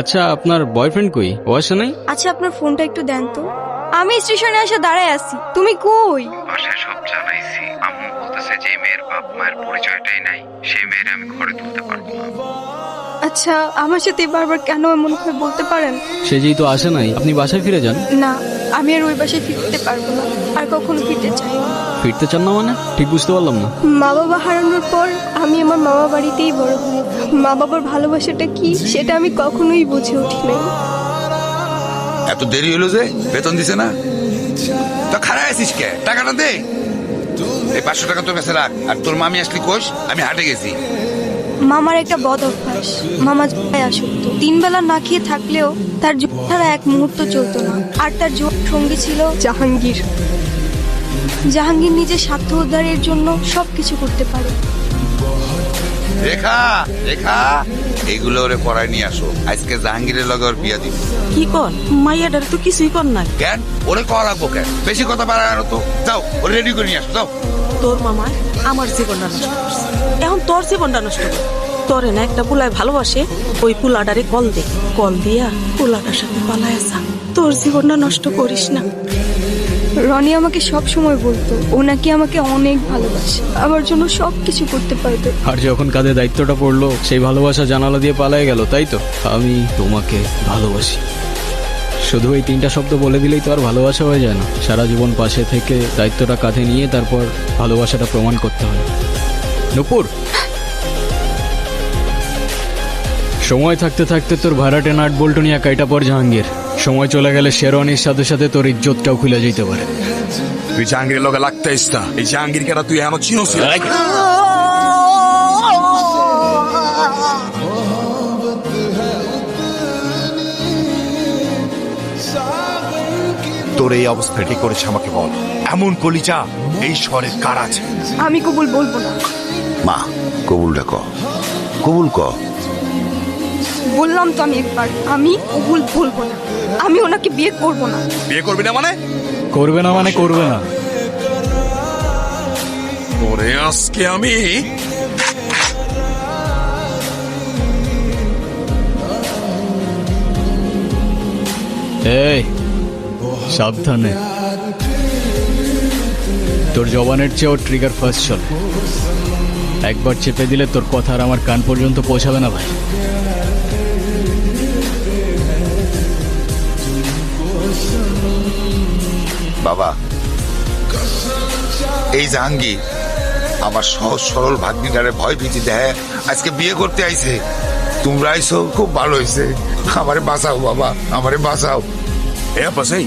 আচ্ছা আপনার বয়ফ্রেন্ড কই, ও আসে নাই? আচ্ছা আপনার ফোনটা একটু দেন তো। আমি স্টেশনে এসে দাঁড়ায় আছি, তুমি কই? বাসায় সব জানাইছি। আম্মু বলতেছে যে মেয়ের বাপ মায়ের পরিচয়টাই নাই, সেই মেয়ের আমি ঘরে তুলতে পারবো না। আচ্ছা আমার সাথে বারবার কেন এমন করে বলতে পারেন? সে যেহেতু আসে নাই, আপনি বাসায় ফিরে যান। না, আমি আর ওই বাসায় ফিরতে পারবো না, আর কখনো ফিরতে চাই না। ফিরতে চান না মানে? ঠিক বুঝতে পারলাম না। মা বাবা হারানোর পর আমি আমার মামা বাড়িতেই বড় হই। মা বাবার ভালোবাসাটা কি সেটা আমি কখনোই বুঝে উঠি নাই। এত দেরি হলো যে? বেতন দিছে না তো খারাপ আছিস কে? টাকাটা দে। এই 500 টাকা তোর কাছে রাখ। আর তোর মামি আসলি কোষ? আমি হাটে গেছি। মামার একটা বদ অভ্যাস, মামা জুয়ায় আসক্ত। 3 বেলা না খেয়ে থাকলেও তার জুয়া ছাড়া এক মুহূর্ত চলতো না। আর তার জুয়ার সঙ্গী ছিল জাহাঙ্গীর। জাহাঙ্গীর নিজের স্বার্থ উদ্ধারের জন্য সবকিছু করতে পারে। রেখা, রেখা, এইগুলো ওরে পড়ায় নিয়ে আসো। আজকে জাহাঙ্গীরের লগে ওর বিয়া দিব। কি কর মাইয়াটার তো কিছুই কর নাই। কেন ওরে কল রাখবো কেন? বেশি কথা বাড়ায় আনো তো। যাও ওরে রেডি করে নিয়ে আসো, যাও। তোর মামা আমার জীবনটা নষ্ট করছে, এখন তোর জীবনটা নষ্ট কর। তোরে না একটা পুলায় ভালোবাসে, ওই পুলাটারে কল দে, কল দিয়া পুলাটার সাথে পালায় যা। তোর জীবনটা নষ্ট করিস না। রনি আমাকে সব সময় বলতো ও নাকি আমাকে অনেক ভালোবাসে, আমার জন্য সবকিছু করতে পারবে। আর যখন কাঁধে দায়িত্বটা পড়লো, সেই ভালোবাসা জানালা দিয়ে পালায় গেল, তাই তো? আমি তোমাকে ভালোবাসি, শুধু এই 3টা শব্দ বলে দিলেই তো আর ভালোবাসা হয়ে যায় না। সারা জীবন পাশে থেকে দায়িত্বটা কাঁধে নিয়ে তারপর ভালোবাসাটা প্রমাণ করতে হয়। নূপুর, সময় থাকতে থাকতে তোর ভাড়াটে নাট বল্টু নিয়ে কাইটা পর জাহাঙ্গীর। সময় চলে গেলে শেরওয়ানির সাথে সাথে তোর ইজ্জতটাও খুলে যেতে পারে। তুই জাহাঙ্গীরের লগে লাগতেইস না। এই জাহাঙ্গীর কেন তুই এমন চিনোস? তোর এই অবস্থা কি করেছে আমাকে বল। এমন কলিজা এই শহরের কার আছে? আমি কবুল বলবো না। মা, কবুলটা ক, কবুল ক। বললাম তো আমি একবার, আমি কবুল বলবো না। আমি ওনাকে বিয়ে করবো না। বিয়ে করবি না মানে? করবে না মানে করবে না। ওরে আজকে আমি এই সাবধানে, তোর জবানের চেয়েও ট্রিগার ফার্স্ট চলে। একবার চেপে দিলে তোর কথা আর আমার কান পর্যন্ত পৌঁছাবে না ভাই। বাবা, এই জাহাঙ্গীর আমার সহজ সরল ভাগ্নিটারে ভয় ভীতি দেয়, আজকে বিয়ে করতে আইছে। তোমরা আইসো, খুব ভালো হয়েছে। আমারে বাঁচাও বাবা, আমারে বাঁচাও। এ পাশেই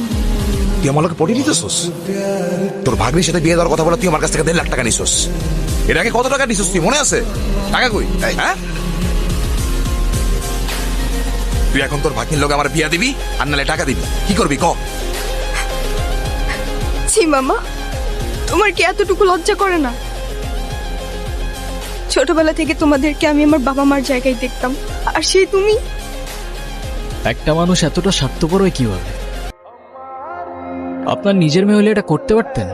তুই আমার লোকে পড়িয়ে দিতেছস। তোর ভাগ্নির সাথে বিয়ে দেওয়ার কথা বলে তুই আমার কাছ থেকে 1.5 লাখ টাকা নিছস। এর আগে কত টাকা নিছস তুই মনে আছে? টাকা কই? হ্যাঁ, তুই এখন তোর ভাগ্নির লোক আমার বিয়া দিবি আর নালে টাকা দিবি, কি করবি ক? ছি মামা, তোমার কি এতটুকু লজ্জা করে না? ছোটবেলা থেকে তোমাদেরকে আমি আমার বাবা মার জায়গায় দেখতাম, আর সেই তুমি। একটা মানুষ এতটা স্বার্থপর হয় কিভাবে? আপনার নিজের মেয়ে হলে এটা করতে পারতেন?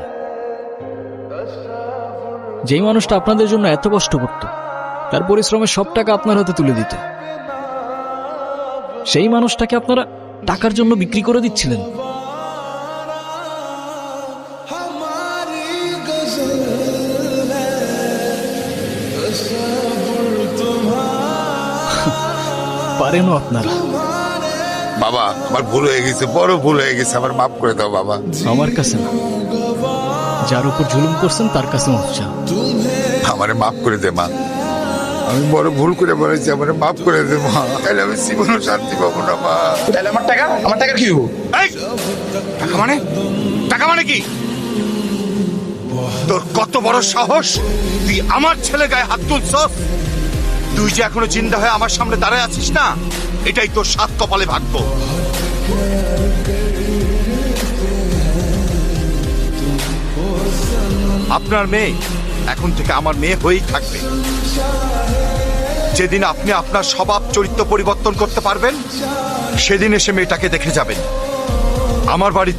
যেই মানুষটা আপনাদের জন্য এত কষ্ট করত, তার পরিশ্রমের সব টাকা আপনার হাতে তুলে দিত, সেই মানুষটাকে আপনারা টাকার জন্য বিক্রি করে দিচ্ছিলেন। পারেনও আপনারা। বাবা, আমার ভুল হয়ে গেছে, বড় ভুল হয়ে গেছে, আমার মাফ করে দাও বাবা। আমার কাছে না, যার উপর জুলুম করছেন তার কাছে মাফ চাও। আমারে মাফ করে দে মা, আমি বড় ভুল করে বলেছি, আমারে মাফ করে দে মা। তাহলে আমি জীবনও শান্তি পাবো না মা। তাহলে আমার টাকা, আমার টাকা কি হবো? টাকা মানে? টাকা মানে কি? তোর কত বড় সাহস, তুই আমার ছেলে গায়ে হাত তুলছস? তুই যে এখনো জিন্দা হয়ে আমার সামনে দাঁড়ায় আছিস না, এটাই তোর 7 কপালে ভাগ্য। আপনার মেয়ে এখন থেকে আমার মেয়ে হয়েই থাকবে। যেদিন আপনি আপনার স্বভাব চরিত্র পরিবর্তন করতে পারবেন, সেদিন এসে মেয়েটাকে দেখে যাবেন। আমার বাড়ি